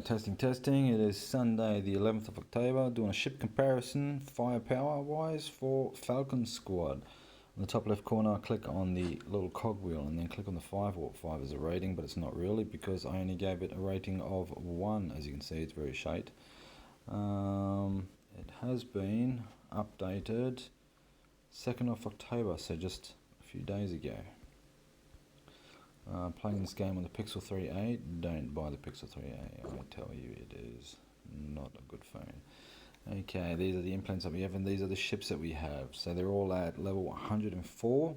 Alright, testing. It is Sunday the 11th of October, doing a ship comparison firepower wise for Falcon squad. On the top left corner, click on the little cogwheel and then click on the 5. Well, 5 is a rating, but it's not really because I only gave it a rating of 1. As you can see, it's very shite. It has been updated 2nd of October, so just a few days ago. Playing this game on the Pixel 3a, don't buy the Pixel 3a, I tell you it is not a good phone. Okay, these are the implants that we have and these are the ships that we have. So they're all at level 104,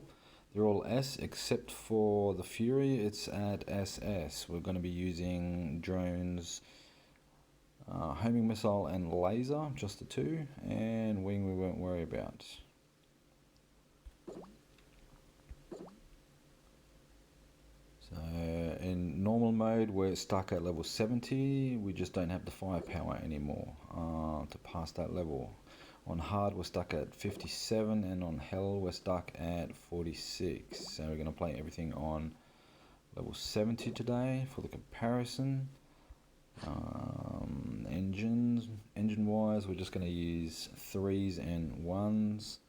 they're all S except for the Fury, it's at SS. We're going to be using drones, homing missile and laser, just the two, and wing we won't worry about. So in normal mode we're stuck at level 70, we just don't have the firepower anymore to pass that level. On hard we're stuck at 57 and on hell we're stuck at 46. So we're going to play everything on level 70 today for the comparison. Engine wise we're just going to use 3s and 1s,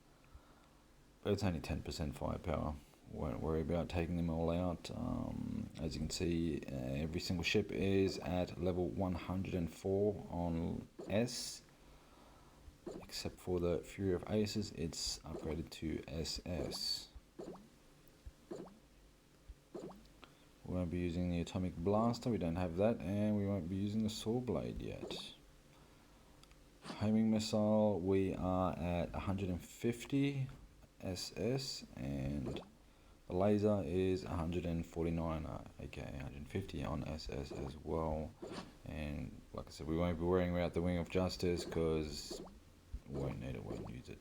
but it's only 10% firepower. Won't worry about taking them all out. As you can see, every single ship is at level 104 on S, except for the Fury of Aces, it's upgraded to SS. We won't be using the Atomic Blaster, we don't have that, and we won't be using the Saw Blade yet. Homing Missile, we are at 150 SS, and the laser is 149, okay, 150 on SS as well. And like I said, we won't be worrying about the Wing of Justice because we won't need it, won't use it.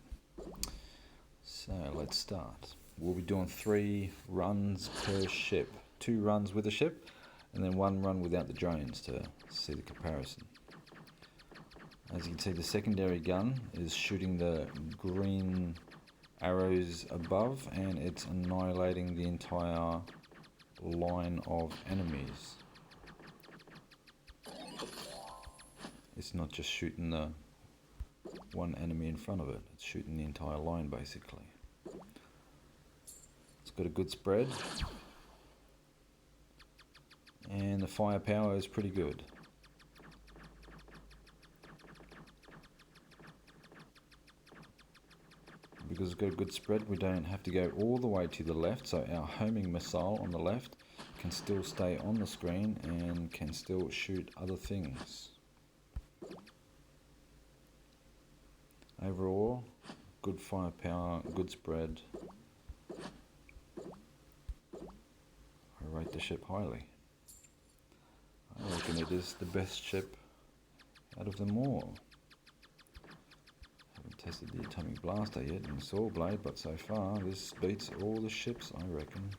So let's start. We'll be doing 3 runs per ship. 2 runs with the ship and then 1 run without the drones to see the comparison. As you can see, the secondary gun is shooting the green arrows above and it's annihilating the entire line of enemies. It's not just shooting the one enemy in front of it, it's shooting the entire line basically. It's got a good spread and the firepower is pretty good. Because it's got a good spread, we don't have to go all the way to the left, so our homing missile on the left can still stay on the screen and can still shoot other things. Overall, good firepower, good spread. I rate the ship highly. I reckon it is the best ship out of them all. Haven't tested the Atomic Blaster yet and the Saw Blade, but so far this beats all the ships, I reckon.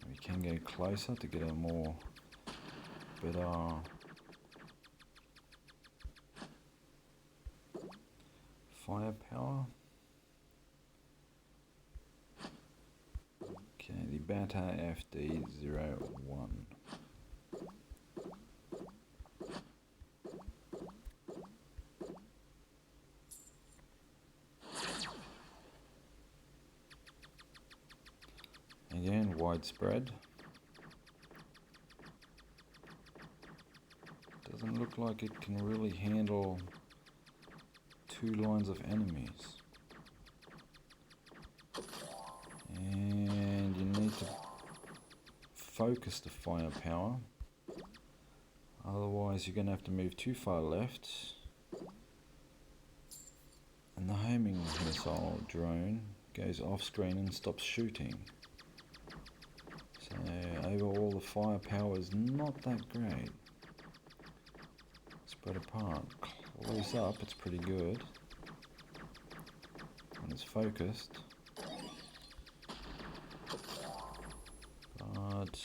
We can go closer to get a more better firepower. Okay, the Bata FD01. Again, widespread. Doesn't look like it can really handle 2 lines of enemies. And you need to focus the firepower. Otherwise you're going to have to move too far left. And the homing missile drone goes off screen and stops shooting. So overall the firepower is not that great. Spread apart. Close up it's pretty good. When it's focused. But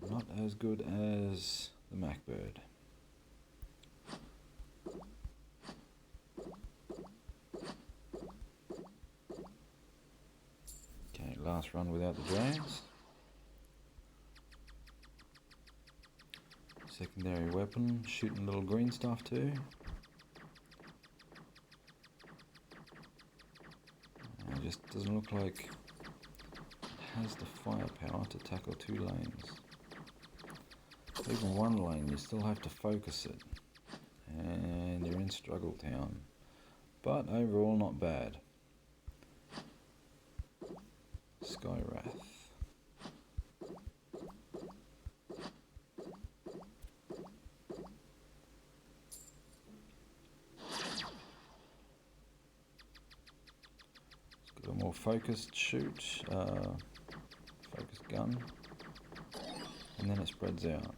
not as good as the Mack bird. Okay, last run without the drones. Secondary weapon, shooting little green stuff too. It just doesn't look like it has the firepower to tackle 2 lanes. Even 1 lane, you still have to focus it. And you're in Struggle Town. But overall, not bad. Skyrath. Got a more focused shoot, focused gun, and then it spreads out.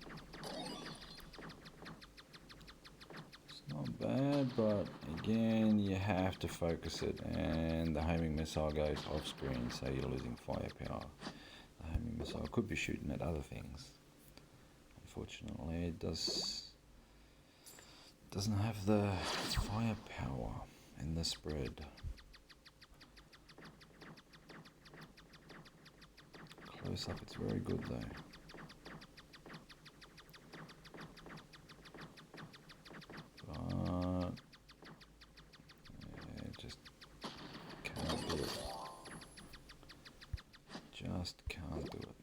It's not bad, but again, you have to focus it, and the homing missile goes off screen, so you're losing firepower. The homing missile could be shooting at other things. Unfortunately, it doesn't have the firepower in the spread. Close up, it's very good though. But yeah, just can't do it. Just can't do it.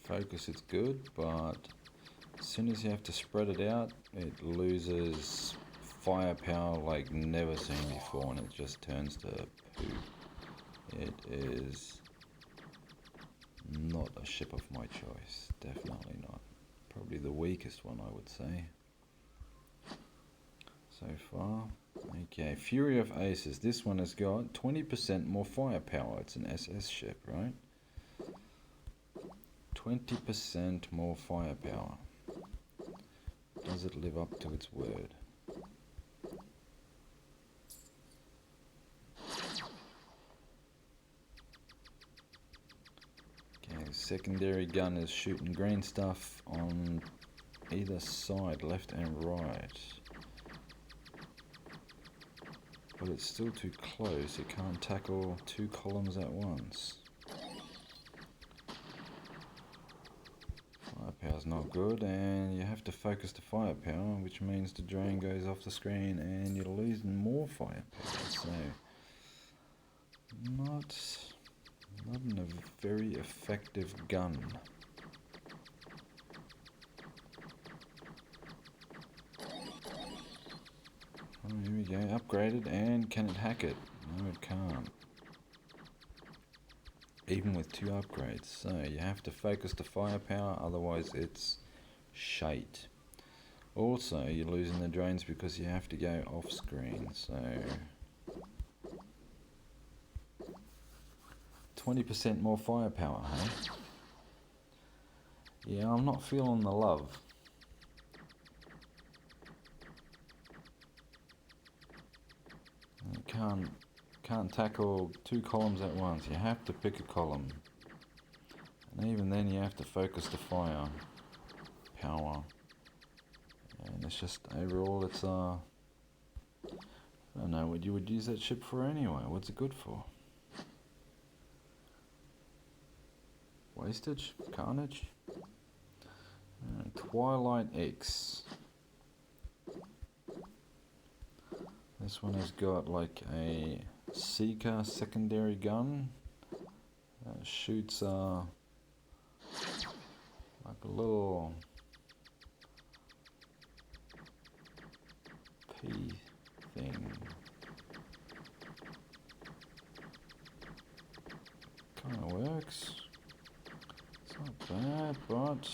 Focus, it's good, but as soon as you have to spread it out, it loses firepower like never seen before, and it just turns to poo. It is not a ship of my choice, definitely not. Probably the weakest one, I would say, so far. Okay, Fury of Aces. This one has got 20% more firepower. It's an SS ship, right? 20% more firepower. Does it live up to its word? Okay, secondary gun is shooting green stuff on either side, left and right. But it's still too close, it can't tackle 2 columns at once. Firepower's not good, and you have to focus the firepower, which means the drone goes off the screen and you're losing more firepower. So, not a very effective gun. Oh, here we go, upgraded, and can it hack it? No, it can't. Even with 2 upgrades, so you have to focus the firepower, otherwise it's shite. Also, you're losing the drones because you have to go off screen, so 20% more firepower, hey? Yeah, I'm not feeling the love. You can't tackle 2 columns at once. You have to pick a column, and even then you have to focus the fire power, and it's just overall it's I don't know what you would use that ship for anyway. What's it good for? Wastage? Carnage? Twilight X. This one has got like a Seeker secondary gun. Shoots like a little pea thing. Kind of works. It's not bad, but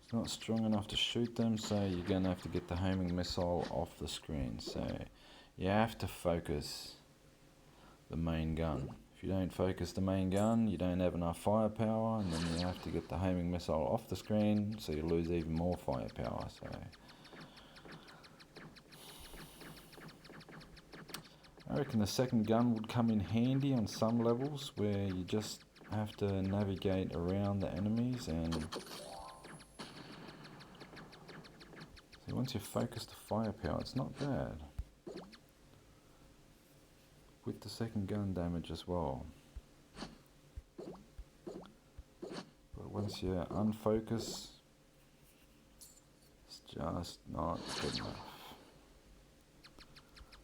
it's not strong enough to shoot them, so you're going to have to get the homing missile off the screen. So you have to focus the main gun. If you don't focus the main gun, you don't have enough firepower, and then you have to get the homing missile off the screen, so you lose even more firepower. So I reckon the second gun would come in handy on some levels where you just have to navigate around the enemies, and see, once you focus the firepower, it's not bad. With the second gun damage as well. But once you unfocus, it's just not good enough.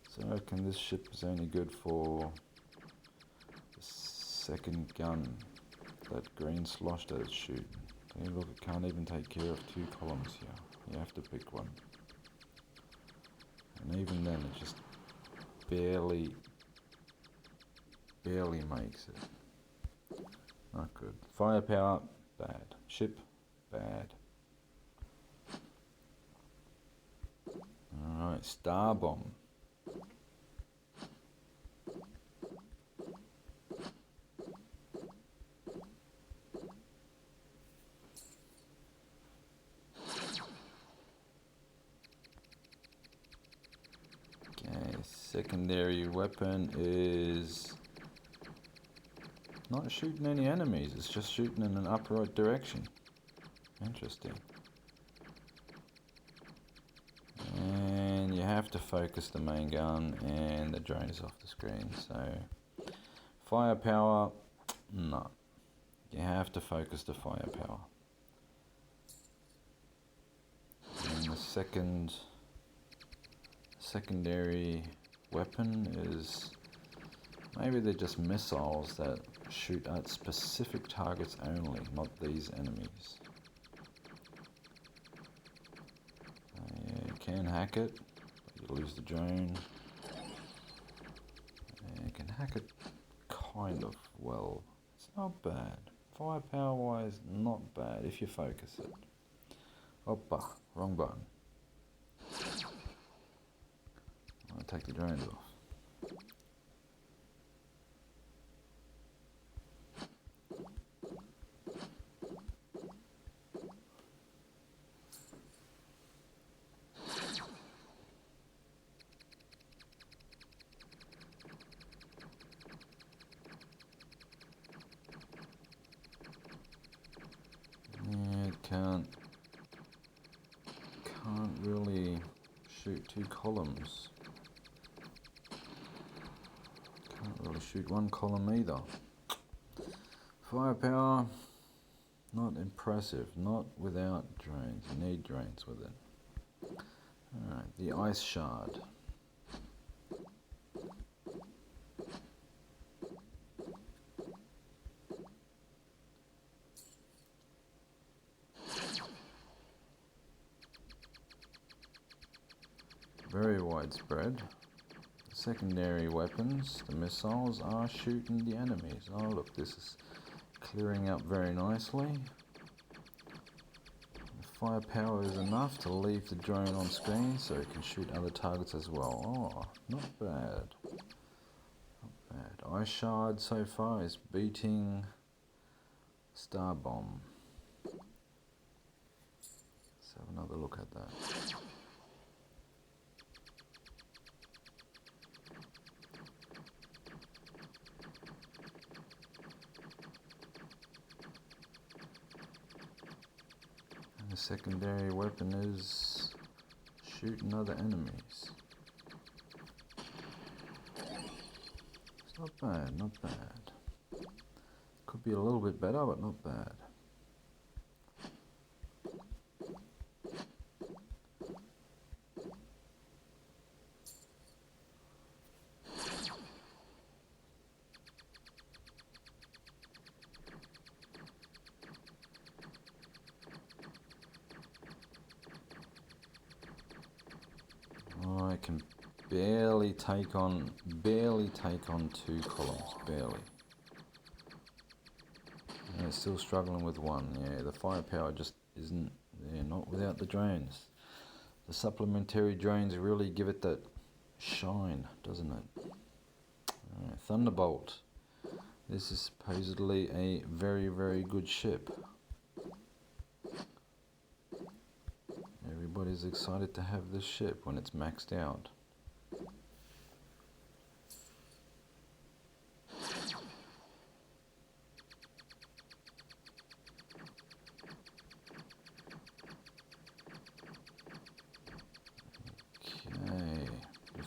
So I reckon this ship is only good for the second gun, that green slosh that it's shooting. See, look, it can't even take care of 2 columns here. You have to pick one. And even then it just barely makes it. Not good. Firepower, bad. Ship, bad. Alright, Star Bomb. Okay, secondary weapon is not shooting any enemies, it's just shooting in an upright direction. Interesting. And you have to focus the main gun and the drone is off the screen. So firepower, no. You have to focus the firepower. And the secondary weapon is, maybe they're just missiles that shoot at specific targets only, not these enemies. Yeah, you can hack it, but you lose the drone. Yeah, you can hack it kind of well. It's not bad. Firepower wise, not bad if you focus it. Oppa, wrong button. I'll take the drones off. Can't really shoot 2 columns. Can't really shoot 1 column either. Firepower, not impressive. Not without drones. You need drones with it. Alright, the ice shard. Very widespread. The secondary weapons, the missiles, are shooting the enemies. Oh look, this is clearing up very nicely. The firepower is enough to leave the drone on screen so it can shoot other targets as well. Oh, not bad. Not bad. Ice shard so far is beating Star Bomb. Let's have another look at that. The secondary weapon is shooting other enemies. It's not bad, not bad. Could be a little bit better, but not bad. I can barely take on 2 columns, barely. Yeah, still struggling with 1. Yeah, the firepower just isn't there, not without the drones. The supplementary drones really give it that shine, doesn't it? Alright, Thunderbolt. This is supposedly a very, very good ship. Everybody's excited to have this ship when it's maxed out.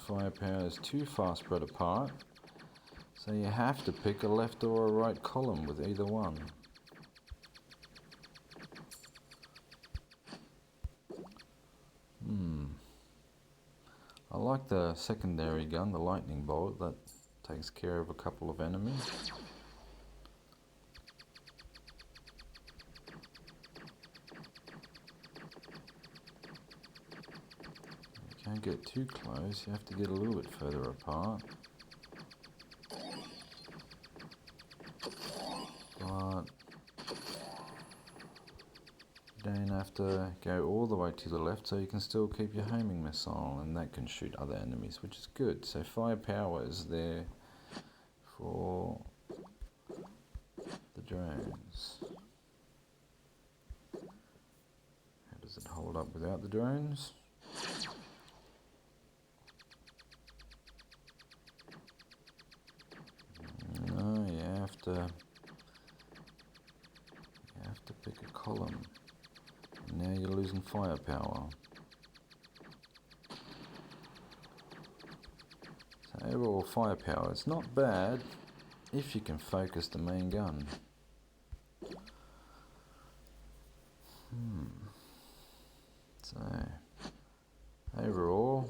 firepower is too far spread apart, so you have to pick a left or a right column with either one. I like the secondary gun, the lightning bolt, that takes care of a couple of enemies. You can't get too close, you have to get a little bit further apart. But you don't have to go all the way to the left, so you can still keep your homing missile, and that can shoot other enemies, which is good. So firepower is there for the drones. How does it hold up without the drones? No, you have to pick a column. And now you're losing firepower. So overall firepower, it's not bad if you can focus the main gun. So overall,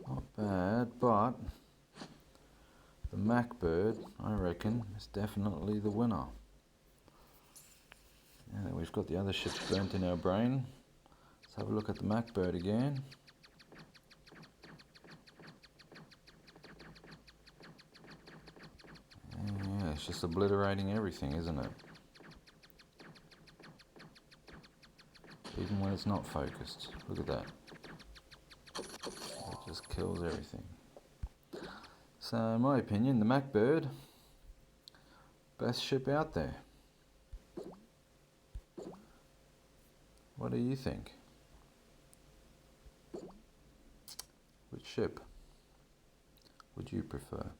not bad, but the Mack bird, I reckon, is definitely the winner. Now that we've got the other ships burnt in our brain, let's have a look at the Mack bird again. Yeah, it's just obliterating everything, isn't it? Even when it's not focused. Look at that. It just kills everything. So in my opinion, the Mack bird, best ship out there. What do you think? Which ship would you prefer?